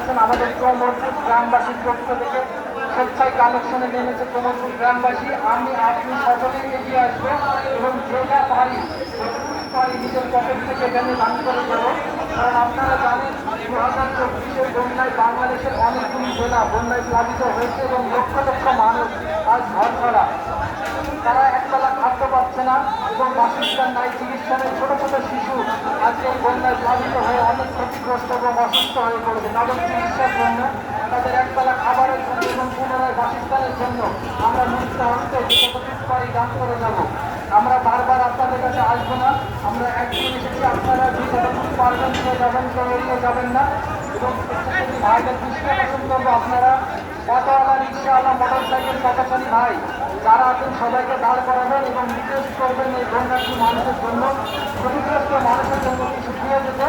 পাচ্ছেন আমাদের কোমরপুর গ্রামবাসীর পক্ষ থেকে স্বেচ্ছায় কালেকশনে নেমেছে কোমরপুর গ্রামবাসী। আমি আপনি সকলেই এগিয়ে আসবো এবং যেটা পারি নিজের পকেট থেকে এখানে দান করে দেবো। কারণ আপনারা জানেন 2024-এর বন্যায় বাংলাদেশের অনেকগুলি জেলা বন্যায় প্লাবিত হয়েছে এবং লক্ষ লক্ষ মানুষ আজ ঘর ছাড়া, তারা একবেলা খাদ্য পাচ্ছে না এবং বাসস্থান নাই, চিকিৎসা নেই। ছোট ছোট শিশু আজকে এই বন্যায় প্লাবিত হয়ে অনেক ক্ষতিগ্রস্ত এবং অসুস্থ হয়ে পড়েছে। তাদের চিকিৎসার জন্য, তাদের একবেলা খাবারের জন্য এবং পুনরায় বাসস্থানের জন্য আমরা মুক্ত হস্তে যতটুকু পারি দান করে যাব। আমরা বারবার আপনাদের কাছে আসবো না, আমরা একদিন এসেছি, আপনারা যে যতটুকু পারবেন দিয়ে যাবেন, কেউ এড়িয়ে যাবেন না। এবং ভাইদের দৃষ্টি আকর্ষণ করবো, আপনারা অটোওয়ালা, রিক্সাওয়ালা, মোটর সাইকেল পথচারী ভাই যারা আছেন সবাইকে দাঁড় করাবেন এবং রিকোয়েস্ট করবেন এই বন্যার্থী মানুষের জন্য, ক্ষতিগ্রস্ত মানুষের জন্য কিছু দিয়ে যেতে।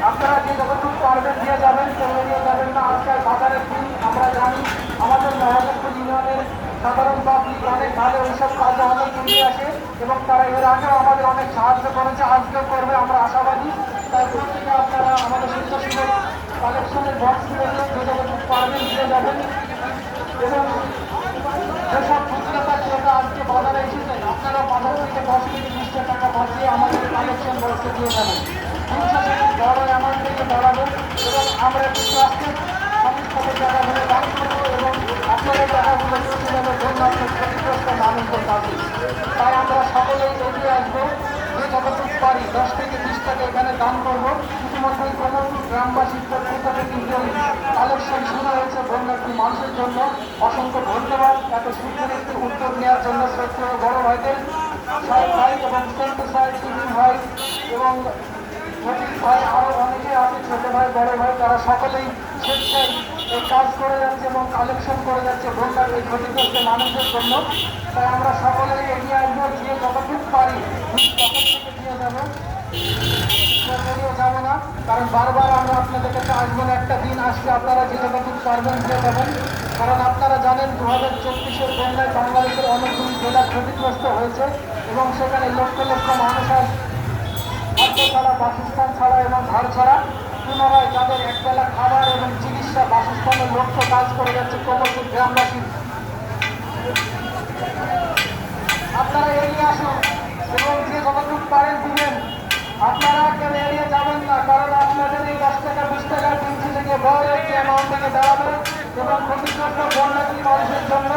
আপনারা যে যতটুকু পারবেন দিয়ে যাবেন, কেউ এড়িয়ে যাবেন না। আজকাল বাজারের দিন, আমরা জানি আমাদের মহালক্ষণ ইউনিয়নের সাধারণ পাবলিক অনেক ভালো এইসব কাজে অনেক এগিয়ে আসে এবং তারা এর আগেও আমাদের অনেক সাহায্য করেছে, আজকেও করবে, আমরা আশাবাদী। তাই প্রত্যেকে আপনারা আমাদের স্বেচ্ছাসেবক কালেকশনের বক্সগুলো যে যতটুকু পারবেন দিয়ে যাবেন। এবং যেসব ফুটপাতা ক্রেতা আজকে বাজারে এসেছেন, আপনারা বাজার থেকে 10 থেকে 20 টাকা বাঁচিয়ে আমাদের কালেকশন বক্সে দিয়ে যাবেন। বড় অ্যামাউন্ট থেকে বাড়াবেন এবং আমরা একটু ট্রাস্টেড সংস্থাদের জায়গাগুলো দান করবো এবং আপনাদের জায়গাগুলো চলে যাবে বন্যার্থ ক্ষতিগ্রস্ত মানুষদের কাছে। তাই আমরা সকলেই এগিয়ে আসবো, যে যতটুকু পারি 10 থেকে 20 টাকা এখানে দান করবো। ইতিমধ্যেই কোমরপুর গ্রামবাসীর পক্ষ থেকে কিন্তু কালেকশন শুরু হয়েছে বন্যার্থী মানুষের জন্য। অসংখ্য ধন্যবাদ এত সুন্দর একটি উদ্যোগ নেওয়ার জন্য শ্রদ্ধেয় বড় ভাইদের, সাহেব ভাই এবং সেন্টু সাহেব, টিভি ভাই এবং ভাই, আরও অনেকে আছে, ছোট ভাই, বড় ভাই, তারা সকলেই স্বেচ্ছায় এই কাজ করে যাচ্ছে এবং কালেকশন করে যাচ্ছে বন্যার এই ক্ষতিগ্রস্ত মানুষের জন্য। তাই আমরা সকলেই এগিয়ে আসবো, দিয়ে যতটুকু পারি পকেট থেকে দিয়ে যাবো, যাবো না। কারণ বারবার আমরা আপনাদের কাছে আসবো না, একটা দিন আসলে আপনারা যে যতটুকু পারবেন দিয়ে যাবেন। কারণ আপনারা জানেন 2024-এর বন্যায় বাংলাদেশের অনেকগুলি জেলা ক্ষতিগ্রস্ত হয়েছে এবং সেখানে লক্ষ লক্ষ মানুষ আজ খাদ্য ছাড়া, বাসস্থান ছাড়া এবং ঘর ছাড়া। পুনরায় তাদের একবেলা খাবার এবং চিকিৎসা, বাসস্থানের লক্ষ্য কাজ করে যাচ্ছে কোমরপুর গ্রামবাসী। আপনারা এগিয়ে আসুন এবং যে যতটুকু পারেন দিবেন। আপনারা কেউ এড়িয়ে যাবেন না, কারণ আপনাদের এই 10 টাকা 20 টাকা দিন থেকে বড় একটি অ্যামাউন্ট থেকে দাঁড়াবে এবং ক্ষতিগ্রস্ত বন্যার্থী মানুষের জন্য